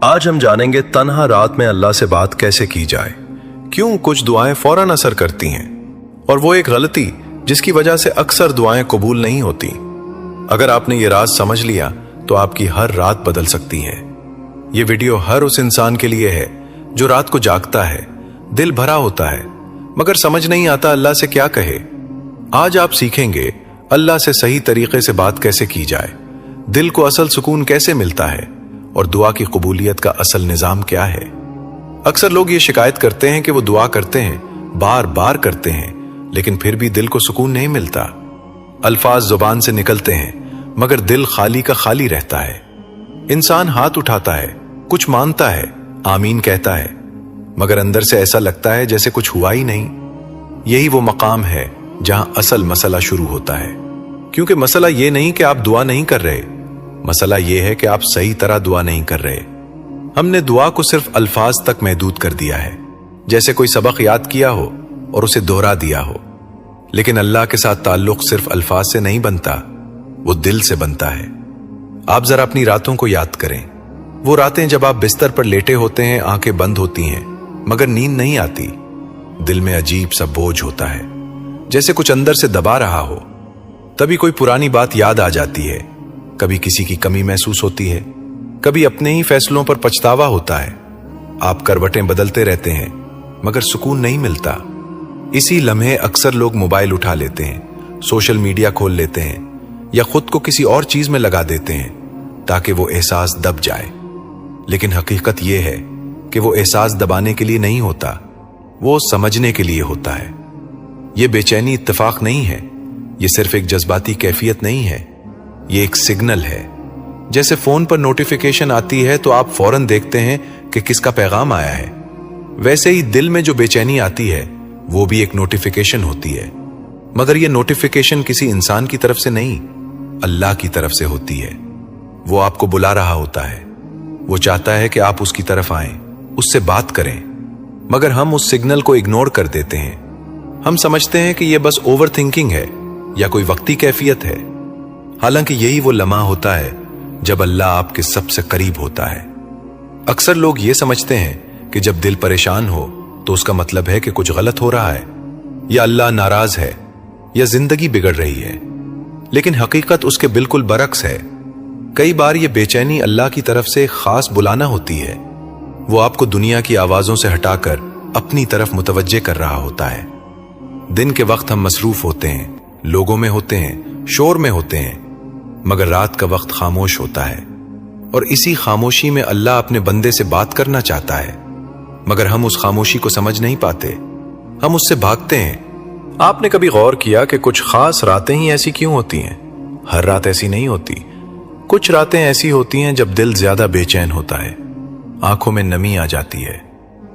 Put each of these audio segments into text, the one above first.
آج ہم جانیں گے تنہا رات میں اللہ سے بات کیسے کی جائے، کیوں کچھ دعائیں فوراً اثر کرتی ہیں، اور وہ ایک غلطی جس کی وجہ سے اکثر دعائیں قبول نہیں ہوتی۔ اگر آپ نے یہ راز سمجھ لیا تو آپ کی ہر رات بدل سکتی ہے۔ یہ ویڈیو ہر اس انسان کے لیے ہے جو رات کو جاگتا ہے، دل بھرا ہوتا ہے مگر سمجھ نہیں آتا اللہ سے کیا کہے۔ آج آپ سیکھیں گے اللہ سے صحیح طریقے سے بات کیسے کی جائے، دل کو اصل سکون کیسے ملتا ہے، اور دعا کی قبولیت کا اصل نظام کیا ہے۔ اکثر لوگ یہ شکایت کرتے ہیں کہ وہ دعا کرتے ہیں، بار بار کرتے ہیں، لیکن پھر بھی دل کو سکون نہیں ملتا۔ الفاظ زبان سے نکلتے ہیں مگر دل خالی کا خالی رہتا ہے۔ انسان ہاتھ اٹھاتا ہے، کچھ مانتا ہے، آمین کہتا ہے، مگر اندر سے ایسا لگتا ہے جیسے کچھ ہوا ہی نہیں۔ یہی وہ مقام ہے جہاں اصل مسئلہ شروع ہوتا ہے، کیونکہ مسئلہ یہ نہیں کہ آپ دعا نہیں کر رہے، مسئلہ یہ ہے کہ آپ صحیح طرح دعا نہیں کر رہے۔ ہم نے دعا کو صرف الفاظ تک محدود کر دیا ہے، جیسے کوئی سبق یاد کیا ہو اور اسے دہرا دیا ہو، لیکن اللہ کے ساتھ تعلق صرف الفاظ سے نہیں بنتا، وہ دل سے بنتا ہے۔ آپ ذرا اپنی راتوں کو یاد کریں، وہ راتیں جب آپ بستر پر لیٹے ہوتے ہیں، آنکھیں بند ہوتی ہیں مگر نیند نہیں آتی، دل میں عجیب سا بوجھ ہوتا ہے، جیسے کچھ اندر سے دبا رہا ہو۔ تبھی کوئی پرانی بات یاد آ جاتی ہے، کبھی کسی کی کمی محسوس ہوتی ہے، کبھی اپنے ہی فیصلوں پر پچھتاوا ہوتا ہے۔ آپ کروٹیں بدلتے رہتے ہیں مگر سکون نہیں ملتا۔ اسی لمحے اکثر لوگ موبائل اٹھا لیتے ہیں، سوشل میڈیا کھول لیتے ہیں یا خود کو کسی اور چیز میں لگا دیتے ہیں تاکہ وہ احساس دب جائے۔ لیکن حقیقت یہ ہے کہ وہ احساس دبانے کے لیے نہیں ہوتا، وہ سمجھنے کے لیے ہوتا ہے۔ یہ بے چینی اتفاق نہیں ہے، یہ صرف ایک جذباتی کیفیت نہیں ہے، یہ ایک سگنل ہے۔ جیسے فون پر نوٹیفیکیشن آتی ہے تو آپ فوراً دیکھتے ہیں کہ کس کا پیغام آیا ہے، ویسے ہی دل میں جو بے چینی آتی ہے وہ بھی ایک نوٹیفیکیشن ہوتی ہے، مگر یہ نوٹیفیکیشن کسی انسان کی طرف سے نہیں، اللہ کی طرف سے ہوتی ہے۔ وہ آپ کو بلا رہا ہوتا ہے، وہ چاہتا ہے کہ آپ اس کی طرف آئیں، اس سے بات کریں، مگر ہم اس سگنل کو اگنور کر دیتے ہیں۔ ہم سمجھتے ہیں کہ یہ بس اوور تھنکنگ ہے یا کوئی وقتی کیفیت ہے، حالانکہ یہی وہ لمحہ ہوتا ہے جب اللہ آپ کے سب سے قریب ہوتا ہے۔ اکثر لوگ یہ سمجھتے ہیں کہ جب دل پریشان ہو تو اس کا مطلب ہے کہ کچھ غلط ہو رہا ہے، یا اللہ ناراض ہے، یا زندگی بگڑ رہی ہے، لیکن حقیقت اس کے بالکل برعکس ہے۔ کئی بار یہ بے چینی اللہ کی طرف سے ایک خاص بلانا ہوتی ہے، وہ آپ کو دنیا کی آوازوں سے ہٹا کر اپنی طرف متوجہ کر رہا ہوتا ہے۔ دن کے وقت ہم مصروف ہوتے ہیں، لوگوں میں ہوتے ہیں، شور میں ہوتے ہیں، مگر رات کا وقت خاموش ہوتا ہے، اور اسی خاموشی میں اللہ اپنے بندے سے بات کرنا چاہتا ہے، مگر ہم اس خاموشی کو سمجھ نہیں پاتے، ہم اس سے بھاگتے ہیں۔ آپ نے کبھی غور کیا کہ کچھ خاص راتیں ہی ایسی کیوں ہوتی ہیں؟ ہر رات ایسی نہیں ہوتی، کچھ راتیں ایسی ہوتی ہیں جب دل زیادہ بے چین ہوتا ہے، آنکھوں میں نمی آ جاتی ہے،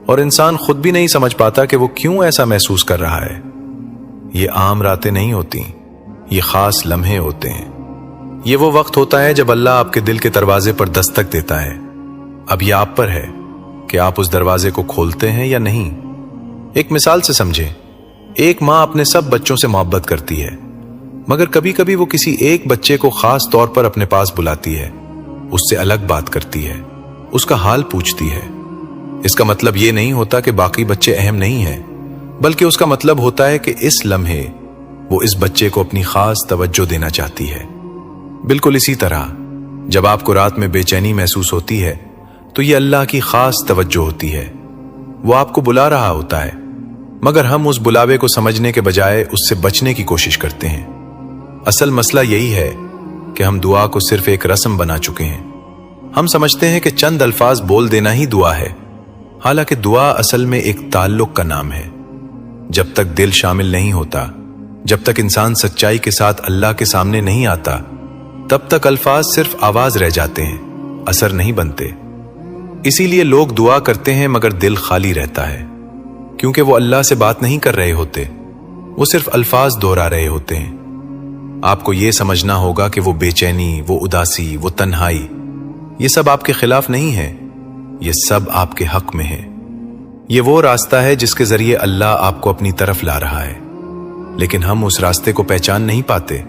اور انسان خود بھی نہیں سمجھ پاتا کہ وہ کیوں ایسا محسوس کر رہا ہے۔ یہ عام راتیں نہیں ہوتی، یہ خاص لمحے ہوتے ہیں۔ یہ وہ وقت ہوتا ہے جب اللہ آپ کے دل کے دروازے پر دستک دیتا ہے۔ اب یہ آپ پر ہے کہ آپ اس دروازے کو کھولتے ہیں یا نہیں۔ ایک مثال سے سمجھیں، ایک ماں اپنے سب بچوں سے محبت کرتی ہے، مگر کبھی کبھی وہ کسی ایک بچے کو خاص طور پر اپنے پاس بلاتی ہے، اس سے الگ بات کرتی ہے، اس کا حال پوچھتی ہے۔ اس کا مطلب یہ نہیں ہوتا کہ باقی بچے اہم نہیں ہیں، بلکہ اس کا مطلب ہوتا ہے کہ اس لمحے وہ اس بچے کو اپنی خاص توجہ دینا چاہتی ہے۔ بالکل اسی طرح جب آپ کو رات میں بے چینی محسوس ہوتی ہے تو یہ اللہ کی خاص توجہ ہوتی ہے، وہ آپ کو بلا رہا ہوتا ہے، مگر ہم اس بلاوے کو سمجھنے کے بجائے اس سے بچنے کی کوشش کرتے ہیں۔ اصل مسئلہ یہی ہے کہ ہم دعا کو صرف ایک رسم بنا چکے ہیں۔ ہم سمجھتے ہیں کہ چند الفاظ بول دینا ہی دعا ہے، حالانکہ دعا اصل میں ایک تعلق کا نام ہے۔ جب تک دل شامل نہیں ہوتا، جب تک انسان سچائی کے ساتھ اللہ کے سامنے نہیں آتا، تب تک الفاظ صرف آواز رہ جاتے ہیں، اثر نہیں بنتے۔ اسی لیے لوگ دعا کرتے ہیں مگر دل خالی رہتا ہے، کیونکہ وہ اللہ سے بات نہیں کر رہے ہوتے، وہ صرف الفاظ دہرا رہے ہوتے ہیں۔ آپ کو یہ سمجھنا ہوگا کہ وہ بے چینی، وہ اداسی، وہ تنہائی، یہ سب آپ کے خلاف نہیں ہے، یہ سب آپ کے حق میں ہے۔ یہ وہ راستہ ہے جس کے ذریعے اللہ آپ کو اپنی طرف لا رہا ہے، لیکن ہم اس راستے کو پہچان نہیں پاتے۔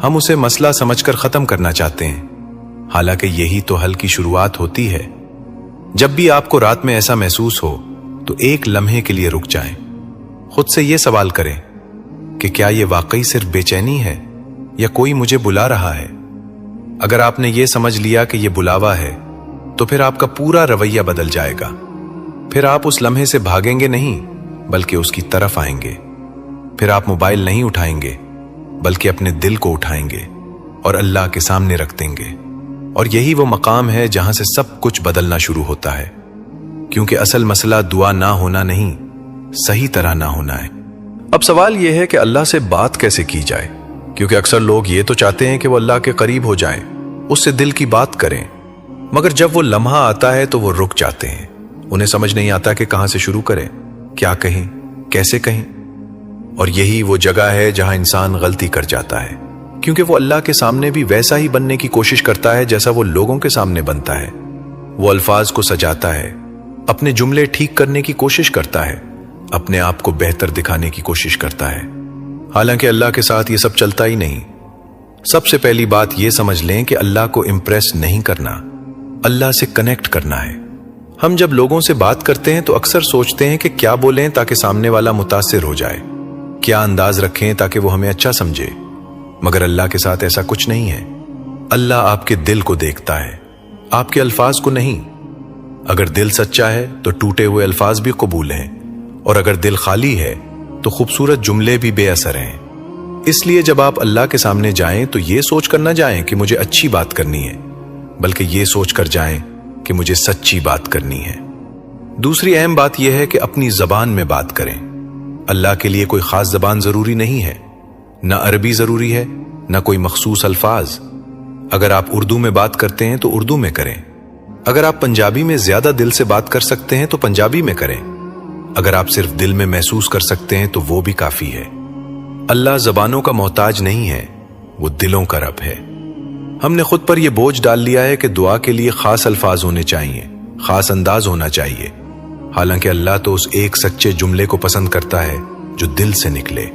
ہم اسے مسئلہ سمجھ کر ختم کرنا چاہتے ہیں، حالانکہ یہی تو حل کی شروعات ہوتی ہے۔ जब भी आपको रात में ऐसा महसूस हो तो एक लम्हे के लिए रुक जाएं। खुद से यह सवाल करें कि क्या यह वाकई सिर्फ बेचैनी है या कोई मुझे बुला रहा है। अगर आपने ये समझ लिया कि यह बुलावा है तो फिर आपका पूरा रवैया बदल जाएगा। फिर आप उस लम्हे से भागेंगे नहीं बल्कि उसकी तरफ आएंगे। फिर आप मोबाइल नहीं उठाएंगे बल्कि अपने दिल को उठाएंगे और अल्लाह के सामने रख देंगे। और यही वो मकाम है जहां से सब कुछ बदलना शुरू होता है, क्योंकि असल मसला दुआ ना होना नहीं, सही तरह ना होना है। अब सवाल यह है कि अल्लाह से बात कैसे की जाए, क्योंकि अक्सर लोग ये तो चाहते हैं कि वो अल्लाह के करीब हो जाएं, उससे दिल की बात करें, मगर जब वो लम्हा आता है तो वो रुक जाते हैं। उन्हें समझ नहीं आता कि कहां से शुरू करें, क्या कहें, कैसे कहें। और यही वो जगह है जहां इंसान गलती कर जाता है, क्योंकि वो अल्लाह के सामने भी वैसा ही बनने की कोशिश करता है जैसा वो लोगों के सामने बनता है। वो अल्फाज को सजाता है, अपने जुमले ठीक करने की कोशिश करता है, अपने आप को बेहतर दिखाने की कोशिश करता है। हालांकि अल्लाह के साथ ये सब चलता ही नहीं। सबसे पहली बात ये समझ लें कि अल्लाह को इंप्रेस नहीं करना, अल्लाह से कनेक्ट करना है। हम जब लोगों से बात करते हैं तो अक्सर सोचते हैं कि क्या बोलें ताकि सामने वाला मुतासिर हो जाए, क्या अंदाज रखें ताकि वो हमें अच्छा समझे। मगर अल्लाह के साथ ऐसा कुछ नहीं है। अल्लाह आपके दिल को देखता है, आपके अल्फाज को नहीं। अगर दिल सच्चा है तो टूटे हुए अल्फाज भी कबूल हैं, और अगर दिल खाली है तो खूबसूरत जुमले भी बेअसर हैं। इसलिए जब आप अल्लाह के सामने जाएं तो ये सोच कर ना जाएं कि मुझे अच्छी बात करनी है, बल्कि ये सोच कर जाएं कि मुझे सच्ची बात करनी है। दूसरी अहम बात यह है कि अपनी जबान में बात करें। अल्लाह के लिए कोई खास जबान जरूरी नहीं है, ना अरबी जरूरी है, ना कोई मखसूस अल्फाज। अगर आप उर्दू में बात करते हैं तो उर्दू में करें। अगर आप पंजाबी में ज्यादा दिल से बात कर सकते हैं तो पंजाबी में करें। अगर आप सिर्फ दिल में महसूस कर सकते हैं तो वो भी काफी है। अल्लाह जबानों का मोहताज नहीं है, वो दिलों का रब है। हमने खुद पर यह बोझ डाल लिया है कि दुआ के लिए खास अल्फाज होने चाहिए, खास अंदाज होना चाहिए। हालांकि अल्लाह तो उस एक सच्चे जुमले को पसंद करता है जो दिल से निकले।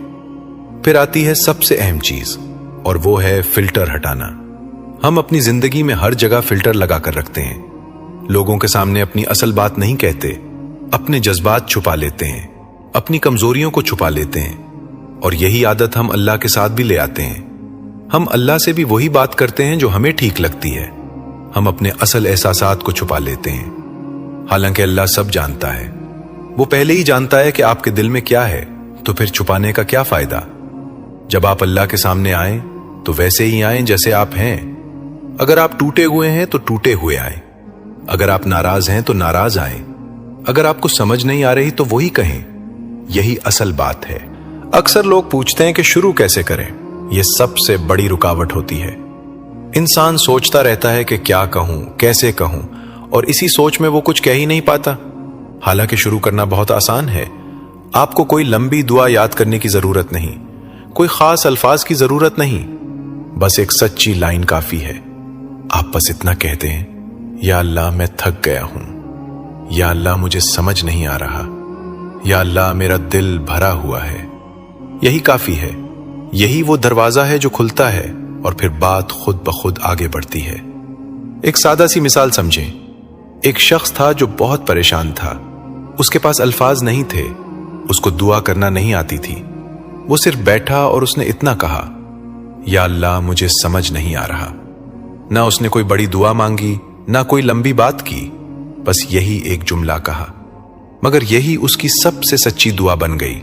फिर आती है सबसे अहम चीज, और वो है फिल्टर हटाना। हम अपनी जिंदगी में हर जगह फिल्टर लगा कर रखते हैं। लोगों के सामने अपनी असल बात नहीं कहते, अपने जज्बात छुपा लेते हैं, अपनी कमजोरियों को छुपा लेते हैं। और यही आदत हम अल्लाह के साथ भी ले आते हैं। हम अल्लाह से भी वही बात करते हैं जो हमें ठीक लगती है। हम अपने असल एहसासात को छुपा लेते हैं। हालांकि अल्लाह सब जानता है। वो पहले ही जानता है कि आपके दिल में क्या है, तो फिर छुपाने का क्या फायदा। जब आप अल्लाह के सामने आए तो वैसे ही आए जैसे आप हैं। अगर आप टूटे हुए हैं तो टूटे हुए आए, अगर आप नाराज हैं तो नाराज आए, अगर आपको समझ नहीं आ रही तो वही कहें। यही असल बात है। अक्सर लोग पूछते हैं कि शुरू कैसे करें। यह सबसे बड़ी रुकावट होती है। इंसान सोचता रहता है कि क्या कहूं, कैसे कहूं, और इसी सोच में वो कुछ कह ही नहीं पाता। हालांकि शुरू करना बहुत आसान है। आपको कोई लंबी दुआ याद करने की जरूरत नहीं, कोई खास अल्फाज की जरूरत नहीं, बस एक सच्ची लाइन काफी है। आप बस इतना कहते हैं, या अल्लाह मैं थक गया हूं, या अल्लाह मुझे समझ नहीं आ रहा, या अल्लाह मेरा दिल भरा हुआ है। यही काफी है। यही वो दरवाजा है जो खुलता है और फिर बात खुद ब खुद आगे बढ़ती है। एक सादा सी मिसाल समझें। एक शख्स था जो बहुत परेशान था। उसके पास अल्फाज नहीं थे, उसको दुआ करना नहीं आती थी। वो सिर्फ बैठा और उसने इतना कहा, या अल्लाह मुझे समझ नहीं आ रहा। ना उसने कोई बड़ी दुआ मांगी, ना कोई लंबी बात की, बस यही एक जुमला कहा। मगर यही उसकी सबसे सच्ची दुआ बन गई,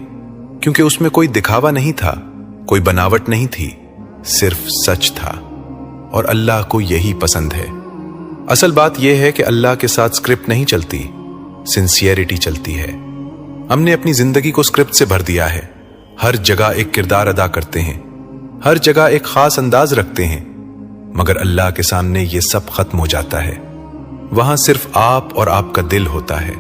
क्योंकि उसमें कोई दिखावा नहीं था, कोई बनावट नहीं थी, सिर्फ सच था। और अल्लाह को यही पसंद है। असल बात यह है कि अल्लाह के साथ स्क्रिप्ट नहीं चलती, सिंसियरिटी चलती है। हमने अपनी जिंदगी को स्क्रिप्ट से भर दिया है। हर जगह एक किरदार अदा करते हैं, हर जगह एक खास अंदाज रखते हैं, मगर अल्लाह के सामने ये सब खत्म हो जाता है। वहां सिर्फ आप और आपका दिल होता है।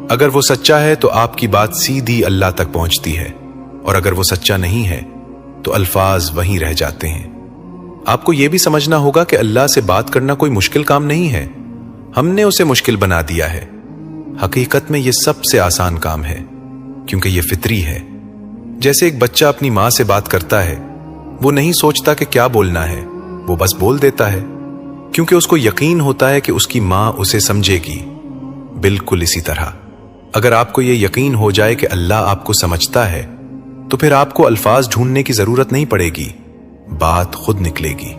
अगर वो सच्चा है तो आपकी बात सीधी अल्लाह तक पहुंचती है, और अगर वो सच्चा नहीं है तो अल्फाज वहीं रह जाते हैं। आपको यह भी समझना होगा कि अल्लाह से बात करना कोई मुश्किल काम नहीं है। हमने उसे मुश्किल बना दिया है। हकीकत में यह सबसे आसान काम है, क्योंकि यह फितरी है। जैसे एक बच्चा अपनी मां से बात करता है, वो नहीं सोचता कि क्या बोलना है, वो बस बोल देता है, क्योंकि उसको यकीन होता है कि उसकी मां उसे समझेगी, बिल्कुल इसी तरह अगर आपको ये यकीन हो जाए कि अल्लाह आपको समझता है, तो फिर आपको अल्फाज ढूंढने की जरूरत नहीं पड़ेगी, बात खुद निकलेगी।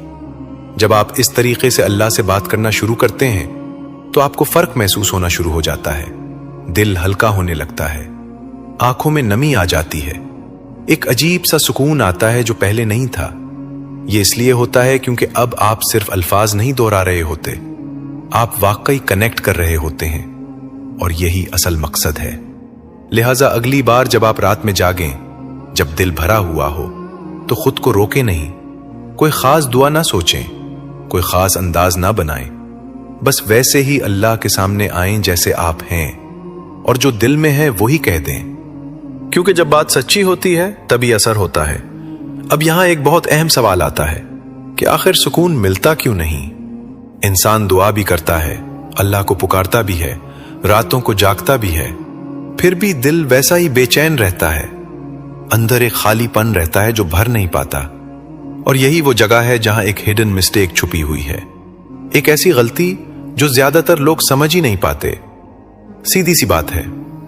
जब आप इस तरीके से अल्लाह से बात करना शुरू करते हैं तो आपको फर्क महसूस होना शुरू हो जाता है, दिल हल्का होने लगता है, आंखों में नमी आ जाती है, एक अजीब सा सुकून आता है जो पहले नहीं था। यह इसलिए होता है क्योंकि अब आप सिर्फ अल्फाज नहीं दोहरा रहे होते, आप वाकई कनेक्ट कर रहे होते हैं, और यही असल मकसद है। लिहाजा अगली बार जब आप रात में जागें, जब दिल भरा हुआ हो, तो खुद को रोके नहीं, कोई खास दुआ ना सोचें, कोई खास अंदाज ना बनाएं, बस वैसे ही अल्लाह के सामने आएं जैसे आप हैं, और जो दिल में है वही कह दें, क्योंकि जब बात सच्ची होती है तभी असर होता है। अब यहां एक बहुत अहम सवाल आता है कि आखिर सुकून मिलता क्यों नहीं? इंसान दुआ भी करता है, अल्लाह को पुकारता भी है, रातों को जागता भी है, फिर भी दिल वैसा ही बेचैन रहता है, अंदर एक खालीपन रहता है जो भर नहीं पाता। और यही वो जगह है जहां एक हिडन मिस्टेक छुपी हुई है, एक ऐसी गलती जो ज्यादातर लोग समझ ही नहीं पाते। सीधी सी बात है,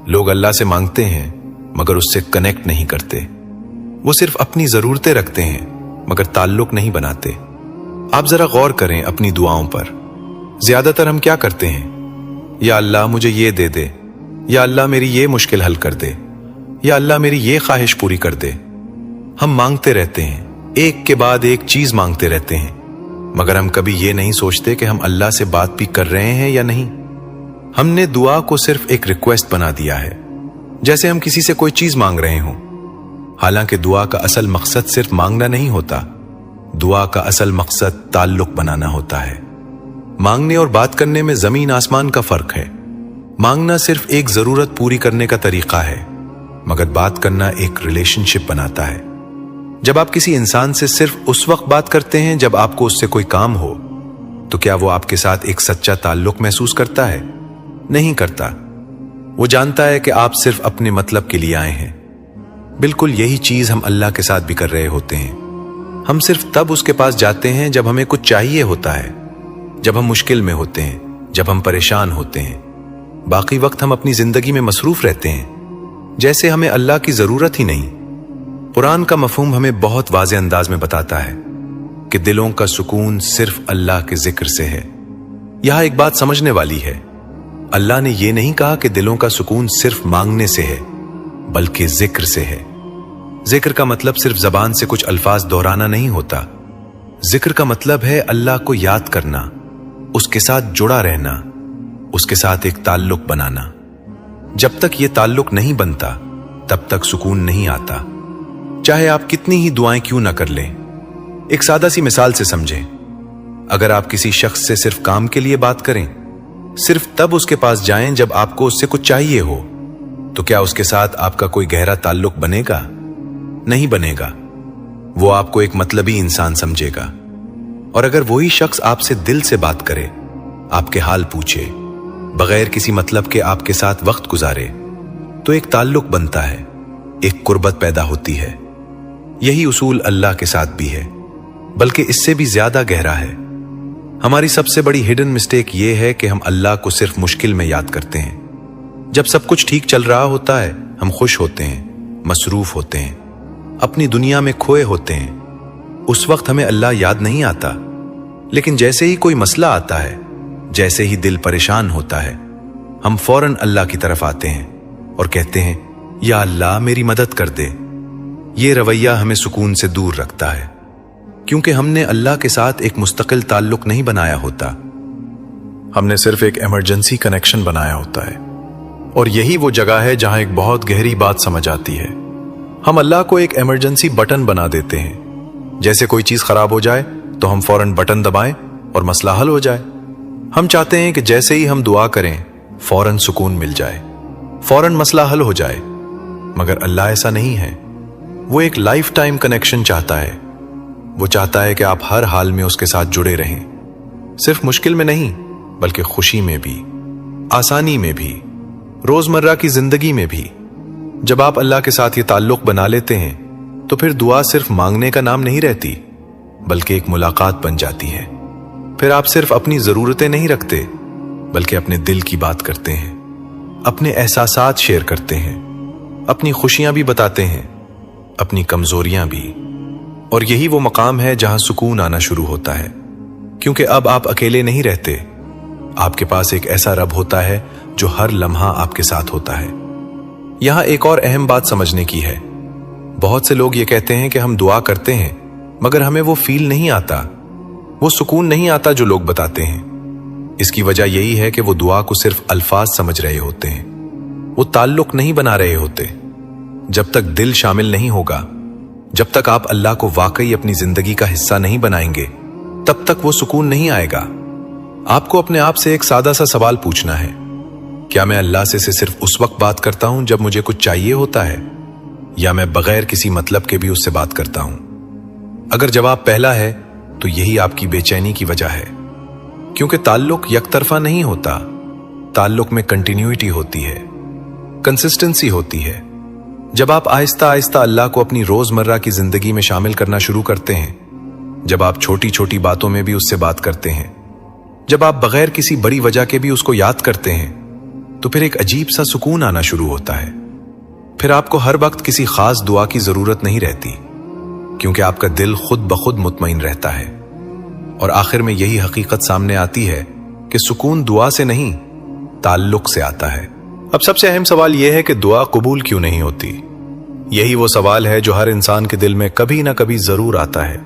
लोग अल्लाह से मांगते हैं मगर उससे कनेक्ट नहीं करते। वो सिर्फ अपनी जरूरतें रखते हैं मगर ताल्लुक नहीं बनाते। आप जरा गौर करें अपनी दुआओं पर। ज्यादातर हम क्या करते हैं? या अल्लाह मुझे ये दे दे, या अल्लाह मेरी ये मुश्किल हल कर दे, या अल्लाह मेरी ये ख्वाहिश पूरी कर दे। हम मांगते रहते हैं, एक के बाद एक चीज मांगते रहते हैं, मगर हम कभी ये नहीं सोचते कि हम अल्लाह से बात भी कर रहे हैं या नहीं। हमने दुआ को सिर्फ एक रिक्वेस्ट बना दिया है, जैसे हम किसी से कोई चीज मांग रहे हों। हालांकि दुआ का असल मकसद सिर्फ मांगना नहीं होता, दुआ का असल मकसद ताल्लुक बनाना होता है। मांगने और बात करने में जमीन आसमान का फर्क है। मांगना सिर्फ एक जरूरत पूरी करने का तरीका है, मगर बात करना एक रिलेशनशिप बनाता है। जब आप किसी इंसान से सिर्फ उस वक्त बात करते हैं जब आपको उससे कोई काम हो, तो क्या वो आपके साथ एक सच्चा ताल्लुक महसूस करता है? नहीं करता। वो जानता है कि आप सिर्फ अपने मतलब के लिए आए हैं। बिल्कुल यही चीज हम अल्लाह के साथ भी कर रहे होते हैं। हम सिर्फ तब उसके पास जाते हैं जब हमें कुछ चाहिए होता है, जब हम मुश्किल में होते हैं, जब हम परेशान होते हैं। बाकी वक्त हम अपनी जिंदगी में मसरूफ रहते हैं, जैसे हमें अल्लाह की जरूरत ही नहीं। कुरान का मफहूम हमें बहुत वाज़े अंदाज में बताता है कि दिलों का सुकून सिर्फ अल्लाह के जिक्र से है। यहां एक बात समझने वाली है, अल्लाह ने यह नहीं कहा कि दिलों का सुकून सिर्फ मांगने से है, बल्कि जिक्र से है। जिक्र का मतलब सिर्फ जबान से कुछ अल्फाज दोहराना नहीं होता। जिक्र का मतलब है अल्लाह को याद करना, उसके साथ जुड़ा रहना, उसके साथ एक ताल्लुक बनाना। जब तक यह ताल्लुक नहीं बनता तब तक सुकून नहीं आता, चाहे आप कितनी ही दुआएं क्यों ना कर लें। एक सादा सी मिसाल से समझें, अगर आप किसी शख्स से सिर्फ काम के लिए बात करें, सिर्फ तब उसके पास जाएं जब आपको उससे कुछ चाहिए हो, तो क्या उसके साथ आपका कोई गहरा ताल्लुक बनेगा? नहीं बनेगा। वो आपको एक मतलबी इंसान समझेगा। और अगर वही शख्स आपसे दिल से बात करे, आपके हाल पूछे, बगैर किसी मतलब के आपके साथ वक्त गुजारे, तो एक ताल्लुक बनता है, एक कुर्बत पैदा होती है। यही उसूल अल्लाह के साथ भी है, बल्कि इससे भी ज्यादा गहरा है। हमारी सबसे बड़ी हिडन मिस्टेक यह है कि हम अल्लाह को सिर्फ मुश्किल में याद करते हैं। जब सब कुछ ठीक चल रहा होता है, हम खुश होते हैं, मसरूफ होते हैं, अपनी दुनिया में खोए होते हैं। उस वक्त हमें अल्लाह याद नहीं आता। लेकिन जैसे ही कोई मसला आता है, जैसे ही दिल परेशान होता है, हम फौरन अल्लाह की तरफ आते हैं और कहते हैं, या अल्लाह मेरी मदद कर दे। ये रवैया हमें सुकून से दूर रखता है, क्योंकि हमने अल्लाह के साथ एक मुस्तकिल ताल्लुक नहीं बनाया होता। हमने सिर्फ एक इमरजेंसी कनेक्शन बनाया होता है। और यही वो जगह है जहां एक बहुत गहरी बात समझ आती है। हम अल्लाह को एक इमरजेंसी बटन बना देते हैं। जैसे कोई चीज खराब हो जाए तो हम फौरन बटन दबाएं और मसला हल हो जाए। हम चाहते हैं कि जैसे ही हम दुआ करें, फौरन सुकून मिल जाए, फौरन मसला हल हो जाए। मगर अल्लाह ऐसा नहीं है। वो एक लाइफ टाइम कनेक्शन चाहता है। वो चाहता है कि आप हर हाल में उसके साथ जुड़े रहें, सिर्फ मुश्किल में नहीं, बल्कि खुशी में भी, आसानी में भी, रोजमर्रा की जिंदगी में भी। जब आप अल्लाह के साथ ये ताल्लुक बना लेते हैं, तो फिर दुआ सिर्फ मांगने का नाम नहीं रहती, बल्कि एक मुलाकात बन जाती है। फिर आप सिर्फ अपनी जरूरतें नहीं रखते, बल्कि अपने दिल की बात करते हैं। अपने एहसासात शेयर करते हैं, अपनी खुशियां भी बताते हैं, अपनी कमजोरियां भी। और यही वो मकाम है जहां सुकून आना शुरू होता है, क्योंकि अब आप अकेले नहीं रहते। आपके पास एक ऐसा रब होता है जो हर लम्हा आपके साथ होता है। यहां एक और अहम बात समझने की है। बहुत से लोग ये कहते हैं कि हम दुआ करते हैं मगर हमें वो फील नहीं आता, वो सुकून नहीं आता जो लोग बताते हैं। इसकी वजह यही है कि वो दुआ को सिर्फ अल्फाज समझ रहे होते हैं, वो ताल्लुक नहीं बना रहे होते। जब तक दिल शामिल नहीं होगा, जब तक आप अल्लाह को वाकई अपनी जिंदगी का हिस्सा नहीं बनाएंगे, तब तक वो सुकून नहीं आएगा। आपको अपने आप से एक सादा सा सवाल पूछना है, क्या मैं अल्लाह से सिर्फ उस वक्त बात करता हूं जब मुझे कुछ चाहिए होता है, या मैं बगैर किसी मतलब के भी उससे बात करता हूं? अगर जवाब पहला है तो यही आपकी बेचैनी की वजह है, क्योंकि ताल्लुक यकतरफा नहीं होता। ताल्लुक में कंटिन्यूटी होती है, कंसिस्टेंसी होती है। जब आप आहिस्ता आहिस्ता अल्लाह को अपनी रोजमर्रा की जिंदगी में शामिल करना शुरू करते हैं, जब आप छोटी छोटी बातों में भी उससे बात करते हैं, जब आप बगैर किसी बड़ी वजह के भी उसको याद करते हैं, तो फिर एक अजीब सा सुकून आना शुरू होता है। फिर आपको हर वक्त किसी खास दुआ की जरूरत नहीं रहती, क्योंकि आपका दिल खुद ब खुद मुतमईन रहता है। और आखिर में यही हकीकत सामने आती है कि सुकून दुआ से नहीं, ताल्लुक से आता है। अब सबसे अहम सवाल यह है कि दुआ कबूल क्यों नहीं होती? यही वो सवाल है जो हर इंसान के दिल में कभी ना कभी जरूर आता है।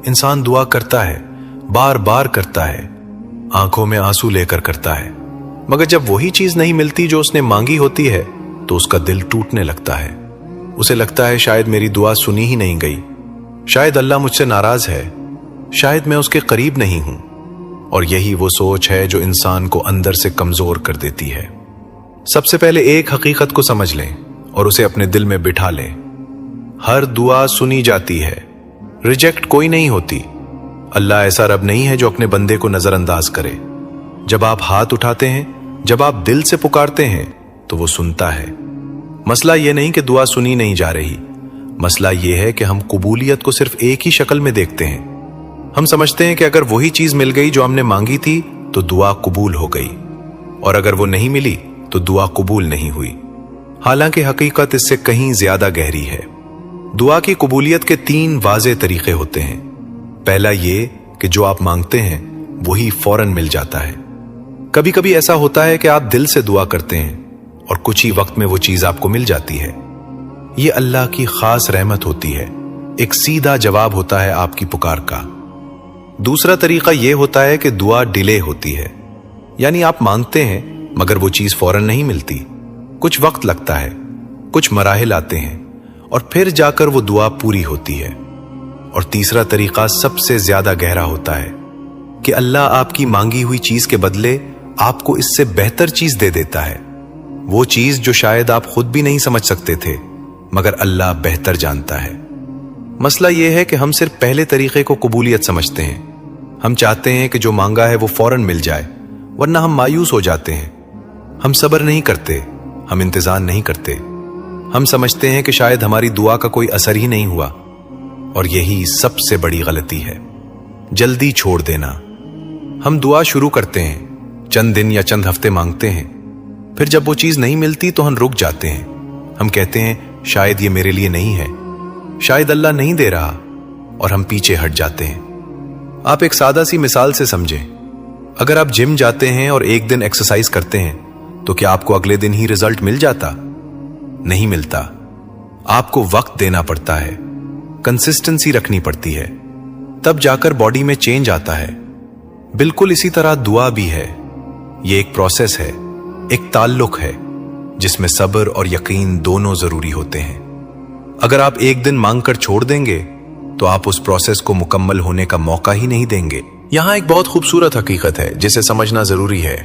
इंसान दुआ करता है, बार बार करता है, आंखों में आंसू लेकर करता है, मगर जब वही चीज नहीं मिलती जो उसने मांगी होती है, तो उसका दिल टूटने लगता है। उसे लगता है शायद मेरी दुआ सुनी ही नहीं गई, शायद अल्लाह मुझसे नाराज है, शायद मैं उसके करीब नहीं हूं। और यही वो सोच है जो इंसान को अंदर से कमजोर कर देती है। सबसे पहले एक हकीकत को समझ लें और उसे अपने दिल में बिठा लें। हर दुआ सुनी जाती है, रिजेक्ट कोई नहीं होती। अल्लाह ऐसा रब नहीं है जो अपने बंदे को नजरअंदाज करे। जब आप हाथ उठाते हैं, जब आप दिल से पुकारते हैं, तो वो सुनता है। मसला यह नहीं कि दुआ सुनी नहीं जा रही, मसला यह है कि हम कबूलियत को सिर्फ एक ही शक्ल में देखते हैं। हम समझते हैं कि अगर वही चीज मिल गई जो हमने मांगी थी तो दुआ कबूल हो गई, और अगर वो नहीं मिली तो दुआ कबूल नहीं हुई। हालांकि हकीकत इससे कहीं ज्यादा गहरी है। दुआ की कबूलियत के 3 वाज़ेह तरीके होते हैं। पहला ये कि जो आप मांगते हैं वही फौरन मिल जाता है। कभी कभी ऐसा होता है कि आप दिल से दुआ करते हैं और कुछ ही वक्त में वो चीज आपको मिल जाती है। ये अल्लाह की खास रहमत होती है, एक सीधा जवाब होता है आपकी पुकार का। दूसरा तरीका यह होता है कि दुआ डिले होती है, यानी आप मांगते हैं मगर वो चीज फौरन नहीं मिलती, कुछ वक्त लगता है, कुछ मराहिल आते हैं और फिर जाकर वो दुआ पूरी होती है। और तीसरा तरीका सबसे ज्यादा गहरा होता है कि अल्लाह आपकी मांगी हुई चीज के बदले आपको इससे बेहतर चीज दे देता है, वो चीज जो शायद आप खुद भी नहीं समझ सकते थे, मगर अल्लाह बेहतर जानता है। मसला यह है कि हम सिर्फ पहले तरीके को कबूलियत समझते हैं। हम चाहते हैं कि जो मांगा है वो फौरन मिल जाए, वरना हम मायूस हो जाते हैं। हम सब्र नहीं करते, हम इंतजार नहीं करते। हम समझते हैं कि शायद हमारी दुआ का कोई असर ही नहीं हुआ, और यही सबसे बड़ी गलती है, जल्दी छोड़ देना। हम दुआ शुरू करते हैं, चंद दिन या चंद हफ्ते मांगते हैं, फिर जब वो चीज नहीं मिलती तो हम रुक जाते हैं। हम कहते हैं शायद ये मेरे लिए नहीं है, शायद अल्लाह नहीं दे रहा, और हम पीछे हट जाते हैं। आप एक सादा सी मिसाल से समझें। अगर आप जिम जाते हैं और एक दिन एक्सरसाइज करते हैं, तो क्या आपको अगले दिन ही रिजल्ट मिल जाता? नहीं मिलता। आपको वक्त देना पड़ता है, कंसिस्टेंसी रखनी पड़ती है, तब जाकर बॉडी में चेंज आता है। बिल्कुल इसी तरह दुआ भी है। ये एक प्रोसेस है, एक ताल्लुक है, जिसमें सब्र और यकीन दोनों जरूरी होते हैं। अगर आप एक दिन मांगकर छोड़ देंगे तो आप उस प्रोसेस को मुकम्मल होने का मौका ही नहीं देंगे। यहां एक बहुत खूबसूरत हकीकत है जिसे समझना जरूरी है।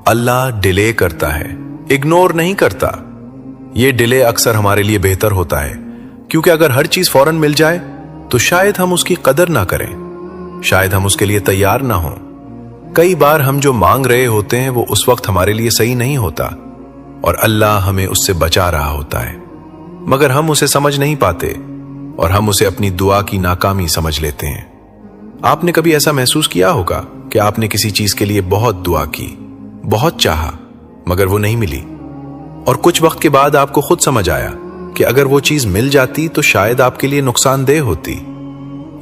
अल्लाह डिले करता है, इग्नोर नहीं करता। यह डिले अक्सर हमारे लिए बेहतर होता है, क्योंकि अगर हर चीज फौरन मिल जाए तो शायद हम उसकी कदर ना करें, शायद हम उसके लिए तैयार ना हों। कई बार हम जो मांग रहे होते हैं वो उस वक्त हमारे लिए सही नहीं होता, और अल्लाह हमें उससे बचा रहा होता है, मगर हम उसे समझ नहीं पाते और हम उसे अपनी दुआ की नाकामी समझ लेते हैं। आपने कभी ऐसा महसूस किया होगा कि आपने किसी चीज के लिए बहुत दुआ की, बहुत चाहा, मगर वो नहीं मिली, اور کچھ وقت کے بعد آپ کو خود سمجھ آیا کہ اگر وہ چیز مل جاتی تو شاید آپ کے لیے نقصان دہ ہوتی۔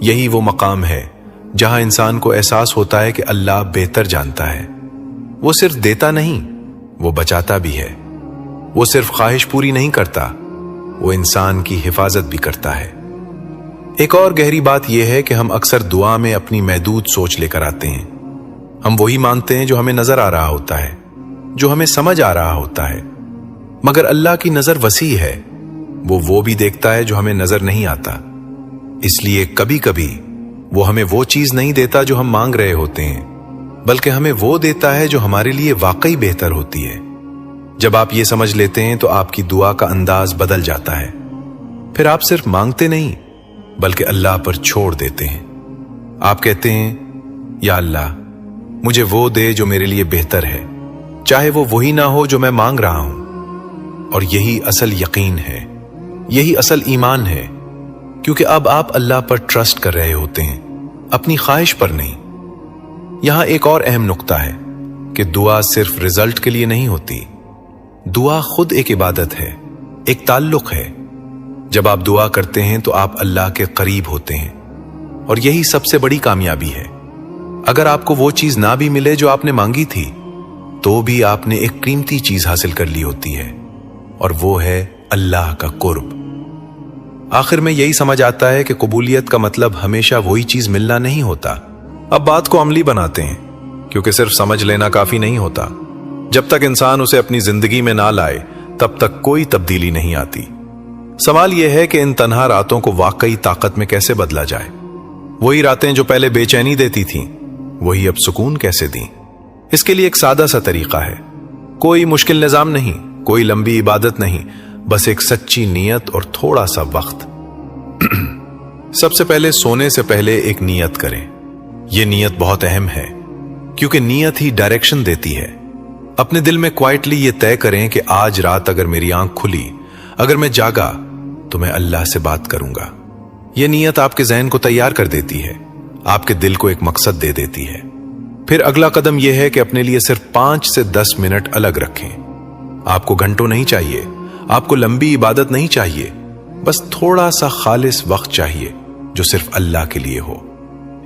یہی وہ مقام ہے جہاں انسان کو احساس ہوتا ہے کہ اللہ بہتر جانتا ہے۔ وہ صرف دیتا نہیں، وہ بچاتا بھی ہے۔ وہ صرف خواہش پوری نہیں کرتا، وہ انسان کی حفاظت بھی کرتا ہے۔ ایک اور گہری بات یہ ہے کہ ہم اکثر دعا میں اپنی محدود سوچ لے کر آتے ہیں۔ ہم وہی مانتے ہیں جو ہمیں نظر آ رہا ہوتا ہے، جو ہمیں سمجھ آ رہا ہوتا ہے، مگر اللہ کی نظر وسیع ہے۔ وہ بھی دیکھتا ہے جو ہمیں نظر نہیں آتا۔ اس لیے کبھی کبھی وہ ہمیں وہ چیز نہیں دیتا جو ہم مانگ رہے ہوتے ہیں، بلکہ ہمیں وہ دیتا ہے جو ہمارے لیے واقعی بہتر ہوتی ہے۔ جب آپ یہ سمجھ لیتے ہیں تو آپ کی دعا کا انداز بدل جاتا ہے۔ پھر آپ صرف مانگتے نہیں بلکہ اللہ پر چھوڑ دیتے ہیں۔ آپ کہتے ہیں، یا اللہ مجھے وہ دے جو میرے لیے بہتر ہے، چاہے وہ وہی نہ ہو جو میں مانگ رہا ہوں۔ اور یہی اصل یقین ہے، یہی اصل ایمان ہے، کیونکہ اب آپ اللہ پر ٹرسٹ کر رہے ہوتے ہیں، اپنی خواہش پر نہیں۔ یہاں ایک اور اہم نقطہ ہے کہ دعا صرف رزلٹ کے لیے نہیں ہوتی۔ دعا خود ایک عبادت ہے، ایک تعلق ہے۔ جب آپ دعا کرتے ہیں تو آپ اللہ کے قریب ہوتے ہیں، اور یہی سب سے بڑی کامیابی ہے۔ اگر آپ کو وہ چیز نہ بھی ملے جو آپ نے مانگی تھی، تو بھی آپ نے ایک قیمتی چیز حاصل کر لی ہوتی ہے، اور وہ ہے اللہ کا قرب۔ آخر میں یہی سمجھ آتا ہے کہ قبولیت کا مطلب ہمیشہ وہی چیز ملنا نہیں ہوتا۔ اب بات کو عملی بناتے ہیں، کیونکہ صرف سمجھ لینا کافی نہیں ہوتا۔ جب تک انسان اسے اپنی زندگی میں نہ لائے تب تک کوئی تبدیلی نہیں آتی۔ سوال یہ ہے کہ ان تنہا راتوں کو واقعی طاقت میں کیسے بدلا جائے؟ وہی راتیں جو پہلے بے چینی دیتی تھیں، وہی اب سکون کیسے دیں؟ اس کے لیے ایک سادہ سا طریقہ ہے۔ کوئی مشکل نظام نہیں، کوئی لمبی عبادت نہیں، بس ایک سچی نیت اور تھوڑا سا وقت۔ سب سے پہلے سونے سے پہلے ایک نیت کریں۔ یہ نیت بہت اہم ہے، کیونکہ نیت ہی ڈائریکشن دیتی ہے۔ اپنے دل میں کوائٹلی یہ طے کریں کہ آج رات اگر میری آنکھ کھلی، اگر میں جاگا، تو میں اللہ سے بات کروں گا۔ یہ نیت آپ کے ذہن کو تیار کر دیتی ہے، آپ کے دل کو ایک مقصد دے دیتی ہے۔ پھر اگلا قدم یہ ہے کہ اپنے لیے صرف 5 سے 10 منٹ الگ رکھیں۔ آپ کو گھنٹوں نہیں چاہیے، آپ کو لمبی عبادت نہیں چاہیے، بس تھوڑا سا خالص وقت چاہیے جو صرف اللہ کے لیے ہو۔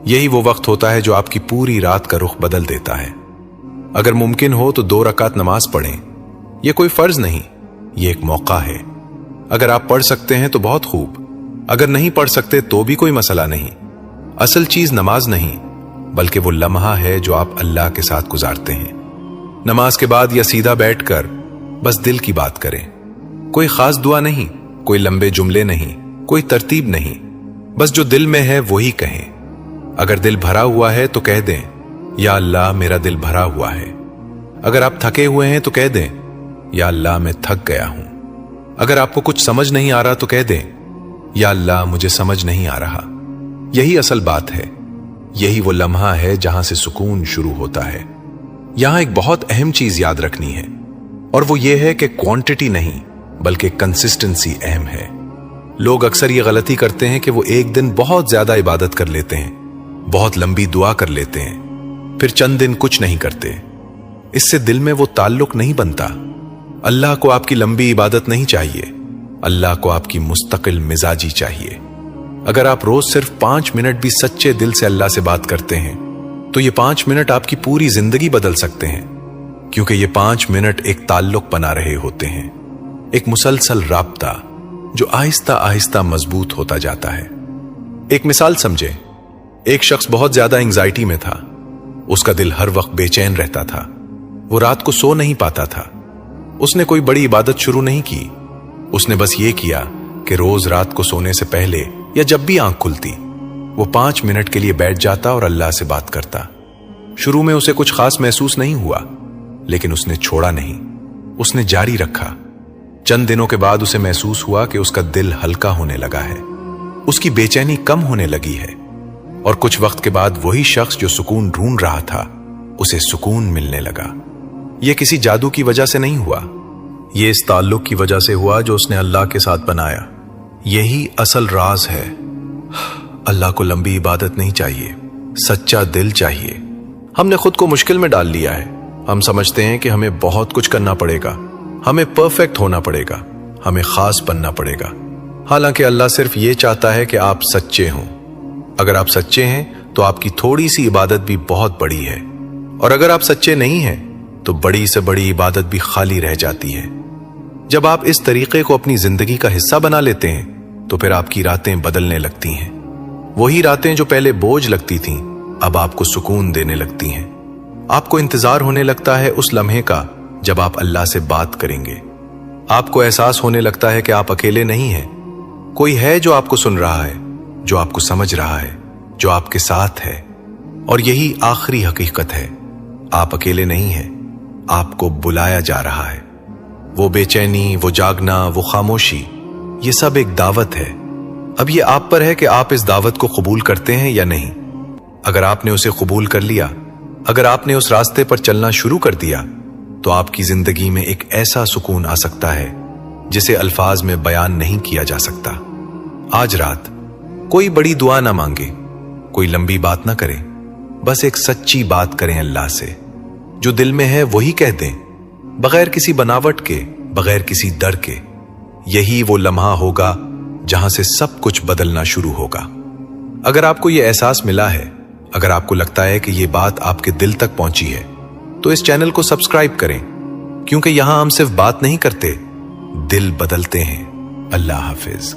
یہی وہ وقت ہوتا ہے جو آپ کی پوری رات کا رخ بدل دیتا ہے۔ اگر ممکن ہو تو 2 رکعت نماز پڑھیں۔ یہ کوئی فرض نہیں، یہ ایک موقع ہے۔ اگر آپ پڑھ سکتے ہیں تو بہت خوب، اگر نہیں پڑھ سکتے تو بھی کوئی مسئلہ نہیں۔ اصل چیز نماز نہیں، بلکہ وہ لمحہ ہے جو آپ اللہ کے ساتھ گزارتے ہیں۔ نماز کے بعد یا سیدھا بیٹھ کر بس دل کی بات کریں۔ کوئی خاص دعا نہیں، کوئی لمبے جملے نہیں، کوئی ترتیب نہیں، بس جو دل میں ہے وہی کہیں۔ اگر دل بھرا ہوا ہے تو کہہ دیں، یا اللہ میرا دل بھرا ہوا ہے۔ اگر آپ تھکے ہوئے ہیں تو کہہ دیں، یا اللہ میں تھک گیا ہوں۔ اگر آپ کو کچھ سمجھ نہیں آ رہا تو کہہ دیں، یا اللہ مجھے سمجھ نہیں آ رہا۔ یہی اصل بات ہے، یہی وہ لمحہ ہے جہاں سے سکون شروع ہوتا ہے۔ یہاں ایک بہت اہم چیز یاد رکھنی ہے، اور وہ یہ ہے کہ کوانٹٹی نہیں بلکہ کنسسٹنسی اہم ہے۔ لوگ اکثر یہ غلطی کرتے ہیں کہ وہ ایک دن بہت زیادہ عبادت کر لیتے ہیں، بہت لمبی دعا کر لیتے ہیں، پھر چند دن کچھ نہیں کرتے۔ اس سے دل میں وہ تعلق نہیں بنتا۔ اللہ کو آپ کی لمبی عبادت نہیں چاہیے، اللہ کو آپ کی مستقل مزاجی چاہیے۔ اگر آپ روز صرف 5 منٹ بھی سچے دل سے اللہ سے بات کرتے ہیں تو یہ 5 منٹ آپ کی پوری زندگی بدل سکتے ہیں، کیونکہ یہ 5 منٹ ایک تعلق بنا رہے ہوتے ہیں، ایک مسلسل رابطہ جو آہستہ آہستہ مضبوط ہوتا جاتا ہے۔ ایک مثال سمجھیں، ایک شخص بہت زیادہ انگزائٹی میں تھا، اس کا دل ہر وقت بے چین رہتا تھا، وہ رات کو سو نہیں پاتا تھا۔ اس نے کوئی بڑی عبادت شروع نہیں کی، اس نے بس یہ کیا کہ روز رات کو سونے سے پہلے یا جب بھی آنکھ کھلتی وہ 5 منٹ کے لیے بیٹھ جاتا اور اللہ سے بات کرتا۔ شروع میں اسے کچھ خاص محسوس نہیں ہوا، لیکن اس نے چھوڑا نہیں، اس نے جاری رکھا۔ چند دنوں کے بعد اسے محسوس ہوا کہ اس کا دل ہلکا ہونے لگا ہے، اس کی بے چینی کم ہونے لگی ہے، اور کچھ وقت کے بعد وہی شخص جو سکون ڈھونڈ رہا تھا اسے سکون ملنے لگا۔ یہ کسی جادو کی وجہ سے نہیں ہوا، یہ اس تعلق کی وجہ سے ہوا جو اس نے اللہ کے ساتھ بنایا۔ یہی اصل راز ہے۔ اللہ کو لمبی عبادت نہیں چاہیے، سچا دل چاہیے۔ ہم نے خود کو مشکل میں ڈال لیا ہے، ہم سمجھتے ہیں کہ ہمیں بہت کچھ کرنا پڑے گا، हमें परफेक्ट होना पड़ेगा, हमें खास बनना पड़ेगा। हालांकि अल्लाह सिर्फ ये चाहता है कि आप सच्चे हों। अगर आप सच्चे हैं तो आपकी थोड़ी सी इबादत भी बहुत बड़ी है, और अगर आप सच्चे नहीं हैं तो बड़ी से बड़ी इबादत भी खाली रह जाती है। जब आप इस तरीके को अपनी जिंदगी का हिस्सा बना लेते हैं तो फिर आपकी रातें बदलने लगती हैं। वही रातें जो पहले बोझ लगती थीं अब आपको सुकून देने लगती हैं। आपको इंतजार होने लगता है उस लम्हे का जब आप अल्लाह से बात करेंगे। आपको एहसास होने लगता है कि आप अकेले नहीं हैं, कोई है जो आपको सुन रहा है, जो आपको समझ रहा है, जो आपके साथ है। और यही आखिरी हकीकत है, आप अकेले नहीं हैं, आपको बुलाया जा रहा है। वो बेचैनी, वो जागना, वो खामोशी, ये सब एक दावत है। अब ये आप पर है कि आप इस दावत को कबूल करते हैं या नहीं। अगर आपने उसे कबूल कर लिया, अगर आपने उस रास्ते पर चलना शुरू कर दिया, तो आपकी जिंदगी में एक ऐसा सुकून आ सकता है जिसे अल्फाज में बयान नहीं किया जा सकता। आज रात कोई बड़ी दुआ ना मांगे, कोई लंबी बात ना करें, बस एक सच्ची बात करें अल्लाह से। जो दिल में है वही कह दें, बगैर किसी बनावट के, बगैर किसी डर के। यही वो लम्हा होगा जहां से सब कुछ बदलना शुरू होगा। अगर आपको यह एहसास मिला है, अगर आपको लगता है कि यह बात आपके दिल तक पहुंची है, तो इस चैनल को सब्सक्राइब करें, क्योंकि यहां हम सिर्फ बात नहीं करते, दिल बदलते हैं। अल्लाह हाफिज।